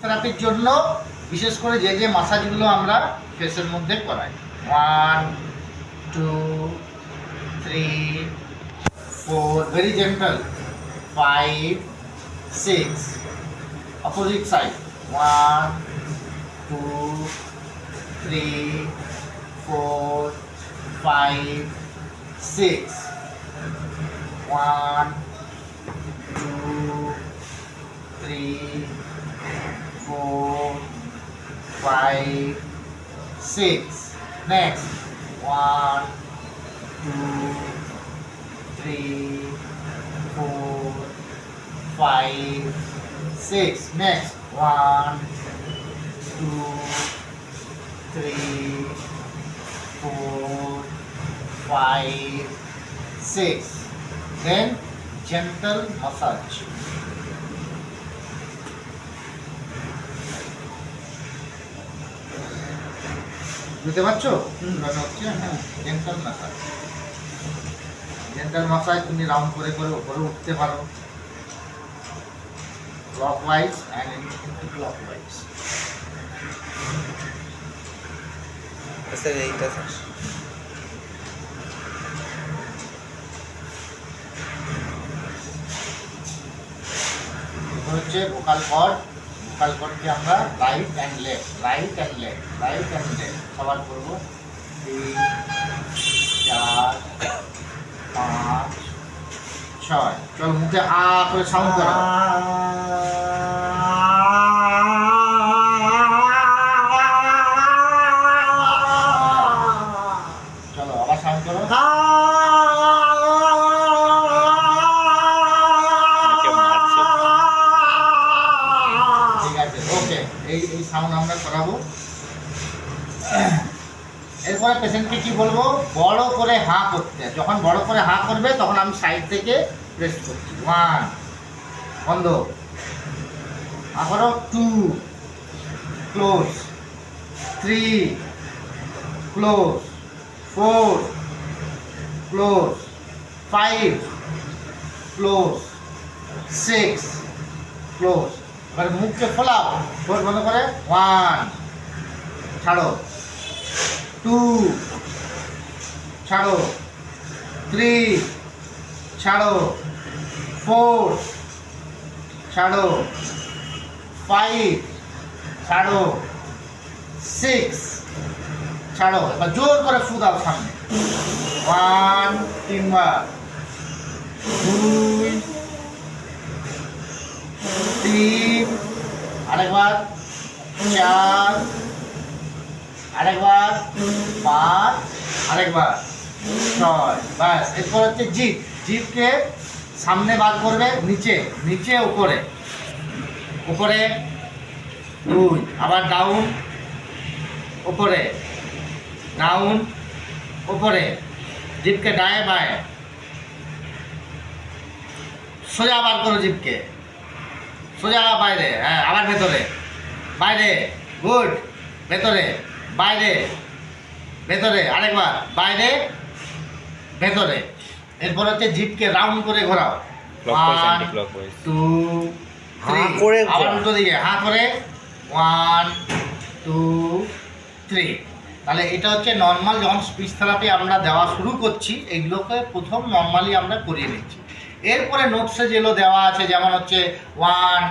থেরাপির জন্য বিশেষ করে যে যে মাসাজগুলো আমরা ফেসের মধ্যে করাই। 1 2 3 4, very gentle, 5 6, opposite side, 1 2 3 4 5 6, 1 2 3 4 5 6, next 1 2 3 4 5 6, next 1 2 3 4 5 6, then gentle massage. বুঝতে পারছো? হচ্ছে হ্যাঁ, জেন্টাল মাসাজ। জেন্টাল মাসাজ তুমি রাউন্ড করে করে উপরে উঠতে পারো, clockwise and anti clockwise. Sir এইটা স্যার হচ্ছে ভোকাল কর্ড। ভোকাল কর্ডকে আমরা right and left, right and left, right and left সবার করবো। 3 4 5 6, চল মুখে আ করে সাউন্ড করো। চলো আবার সাউন্ড করো। ঠিক আছে, ওকে, এই সাউন্ড আমরা করাবো। এরপরে পেশেন্টকে কি বলবো, বড় করে হাঁ করতে। যখন বড় করে হাঁ করবে তখন আমি সাইড থেকে প্রেস করছি। 1 বন্ধ, আবারও 2 close, 3 close, 4 close, 5 close, 6 close. এবার মুখকে খোলাও, ঠোঁট বন্ধ করে। 1 ছাড়ো, 2 ছাড়ো, 3 ছাড়ো, 4 ছাড়ো, 5 ছাড়ো, 6 ছাড়ো। এবার জোর করে ফু দাও সামনে। 1 তিনবার, 2 3 আরেকবার, 4 আরেকবার, 5 আরেকবার, 6। ব্যাস। এরপর হচ্ছে জিভ। জিভকে সামনে বার করবে, নিচে নিচে উপরে, উপরে 2, আবার ডাউন, উপরে ডাউন, উপরে। জিভকে ডায়ে বায়ে, সোজা বার করো জিভকে, সোজা বাইরে, হ্যাঁ আবার ভেতরে, বাইরে, গুড, ভেতরে, বাইরে, ভেতরে, আরেকবার, বাইরে, ভেতরে। এরপর হচ্ছে জিভকে রাউন্ড করে ঘোরাও। 1 2 3, আবার উল্টো দিকে হাঁ করে। 1 2 3। তাহলে এটা হচ্ছে নর্মাল। যখন স্পিচ থেরাপি আমরা দেওয়া শুরু করছি, এইগুলোকে প্রথম নর্মালি আমরা করিয়ে নিচ্ছি। এরপরে নোটসে যেগুলো দেওয়া আছে, যেমন হচ্ছে 1